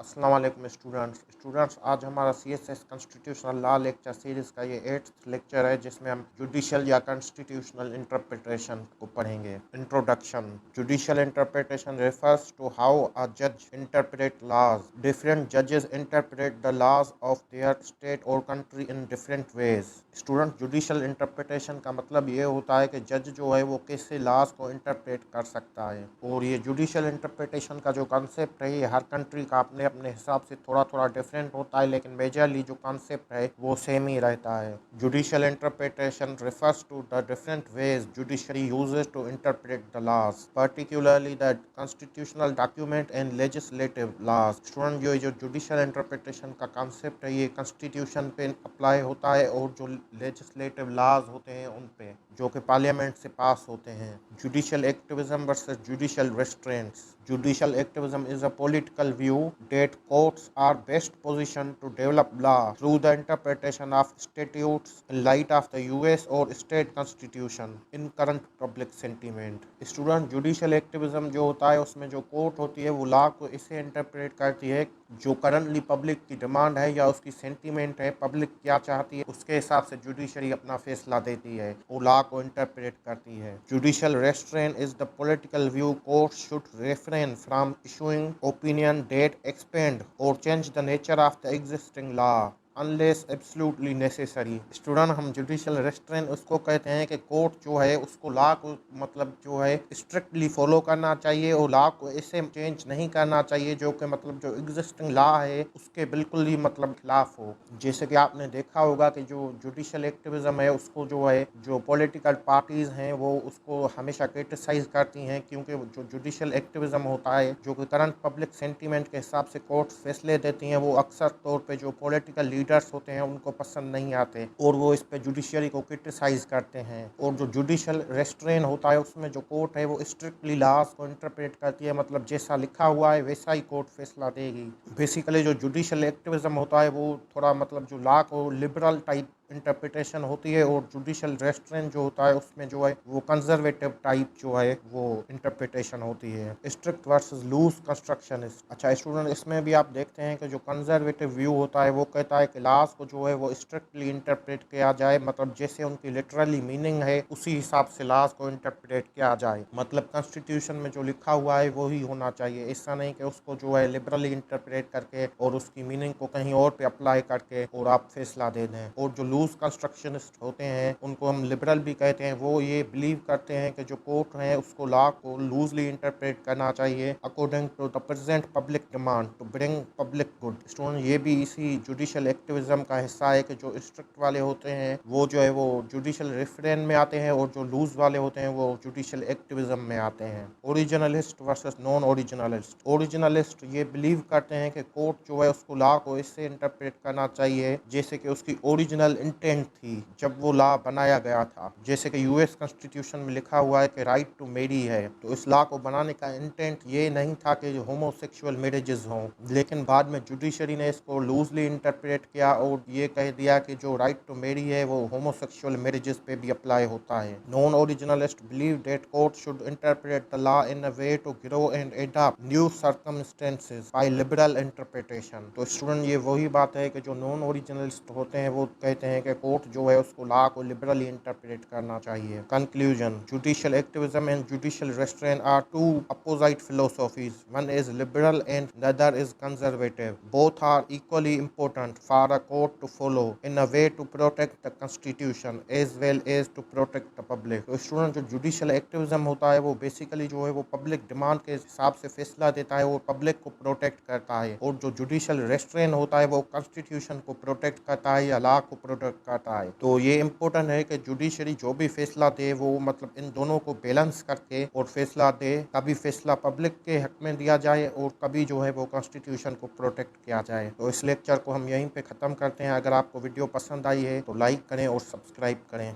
अस्सलाम वालेकुम स्टूडेंट्स आज हमारा CSS constitutional law lecture series का ये 8th लेक्चर है जिसमें हम जुडिशियल या कॉन्स्टिट्यूशनल इंटरप्रिटेशन को पढ़ेंगे। Introduction. Judicial interpretation refers to how a जज इंटरप्रेट लॉज। डिफरेंट जजेस interpret the laws of their state और country in different ways. Student, judicial interpretation का मतलब ये होता है कि जज जो है वो कैसे लॉज को इंटरप्रेट कर सकता है, और ये जुडिशियल इंटरप्रिटेशन का जो कॉन्सेप्ट है ये हर कंट्री का अपने अपने हिसाब से थोड़ा थोड़ा डिफरेंट होता है, लेकिन मेजरली जो कॉन्सेप्ट है वो सेम ही रहता है। Judicial interpretation refers to the different ways judiciary uses to interpret the laws, particularly the constitutional document and legislative laws. Student, जो जुडिशियल इंटरप्रिटेशन का कॉन्सेप्ट है ये कॉन्स्टिट्यूशन पे अप्लाई होता है और जो लेजिस्लेटिव लॉज होते हैं उन पे जो कि पार्लियामेंट से पास होते हैं। Judicial activism versus judicial restraints. Judicial activism is a political view that courts are best positioned to develop law through the interpretation of statutes in light of the US or state constitution in current public sentiment. Student, judicial activism जो होता है उसमें जो court होती है वो law को इसे इंटरप्रेट करती है जो करंटली पब्लिक की डिमांड है या उसकी सेंटीमेंट है, पब्लिक क्या चाहती है उसके हिसाब से जुडिशरी अपना फैसला देती है, वो लॉ को इंटरप्रेट करती है। Judicial restaurant is the political view court should refrain from issuing opinion that expand or change the nature of the existing law unless absolutely necessary. Student, हम जुडिशियल रेस्ट्रेंट उसको कहते हैं कि कोर्ट जो है उसको लॉ को मतलब जो है स्ट्रिक्टली फॉलो करना चाहिए और लॉ को ऐसे चेंज नहीं करना चाहिए जो कि मतलब जो एग्जिस्टिंग लॉ है उसके बिल्कुल ही मतलब खिलाफ हो। जैसे कि आपने देखा होगा कि जो जुडिशियल एक्टिविज्म है उसको जो है जो पॉलिटिकल पार्टीज हैं वो उसको हमेशा क्रिटिसाइज करती हैं, क्योंकि जो जुडिशियल एक्टिविज्म होता है जो कि करंट पब्लिक सेंटीमेंट के हिसाब से कोर्ट फैसले देती हैं वो अक्सर तौर पर जो पॉलिटिकल लीडर्स होते हैं उनको पसंद नहीं आते और वो इस पे जुडिशियरी को क्रिटिसाइज करते हैं। और जो जुडिशियल रेस्ट्रेन होता है उसमें जो कोर्ट है वो स्ट्रिक्टली लॉज को इंटरप्रेट करती है, मतलब जैसा लिखा हुआ है वैसा ही कोर्ट फैसला देगी। बेसिकली जो जुडिशियल एक्टिविज्म होता है वो थोड़ा मतलब जो लॉ को लिबरल टाइप इंटरप्रिटेशन होती है और जुडिशियल रेस्ट्रेंट जो होता है उसमें जो है वो कंजर्वेटिव टाइप जो है वो इंटरप्रिटेशन होती है। Strict versus loose constructionist. अच्छा स्टूडेंट, इसमें भी आप देखते हैं कि जो कंजर्वेटिव व्यू होता है वो कहता है कि लॉज को जो है वो स्ट्रिक्टली इंटरप्रेट किया जाए, मतलब जैसे उनकी लिटरली मीनिंग है उसी हिसाब से लॉज को इंटरप्रेट किया जाए, मतलब कॉन्स्टिट्यूशन में जो लिखा हुआ है वो ही होना चाहिए। ऐसा नहीं कि उसको जो है लिबरली इंटरप्रेट करके और उसकी मीनिंग को कहीं और पे अप्लाई करके और आप फैसला दे दें। और जो लूज कंस्ट्रक्शनिस्ट होते हैं उनको हम लिबरल भी कहते हैं, वो ये बिलीव करते हैं कि जो कोर्ट है उसको लॉ को लूजली इंटरप्रेट करना चाहिए according to the present public demand to bring public good. Student, ये भी इसी जुडिशियल एक्टिविज्म का हिस्सा है कि जो स्ट्रिक्ट वाले होते हैं वो जो है वो जुडिशियल रेफरेन में आते हैं और जो लूज वाले होते हैं वो जुडिशियल एक्टिविज्म में आते हैं। ओरिजिनलिस्ट वर्सेस नॉन ओरिजिनलिस्ट। ओरिजिनलिस्ट ये बिलीव करते हैं कि कोर्ट जो है उसको लॉ को इससे इंटरप्रेट करना चाहिए जैसे कि उसकी ओरिजिनल इंटेंट थी जब वो लॉ बनाया गया था। जैसे कि यूएस कॉन्स्टिट्यूशन में लिखा हुआ है कि राइट टू मैरी है, तो इस लॉ को बनाने का इंटेंट ये नहीं था कि होमोसेक्सुअल मैरिजेस हों, लेकिन बाद में जुडिशरी ने इसको लूजली इंटरप्रेट किया और ये कह दिया कि जो राइट टू मैरी है वो होमोसेक्सुअल मैरिजेस पे भी अप्लाई होता है। Non originalist believe that court should interpret the law in a way to grow and adopt new circumstances by liberal interpretation. तो स्टूडेंट, ये वही बात है कि जो नॉन ओरिजिनलिस्ट होते हैं वो कहते हैं कि कोर्ट जो है उसको लॉ को लिबरली इंटरप्रेट करना चाहिए। Conclusion. Judicial activism and judicial restraint are two opposite philosophies, one is liberal and the other is conservative. Both are equally important for a court to follow in a way to protect the constitution as well as to protect the public। तो student, जो judicial activism होता है वो basically जो है वो public demand के हिसाब से फैसला देता है और पब्लिक को प्रोटेक्ट करता है, और जो जुडिशियल रेस्ट्रेन होता है वो कॉन्स्टिट्यूशन को प्रोटेक्ट करता है या लॉ को प्रोटेक्ट करता है। तो ये इम्पोर्टेंट है कि जुडिशरी जो भी फैसला दे वो मतलब इन दोनों को बैलेंस करके और फैसला दे, कभी फैसला पब्लिक के हक में दिया जाए और कभी जो है वो कॉन्स्टिट्यूशन को प्रोटेक्ट किया जाए। तो इस लेक्चर को हम यहीं पे ख़त्म करते हैं। अगर आपको वीडियो पसंद आई है तो लाइक करें और सब्सक्राइब करें।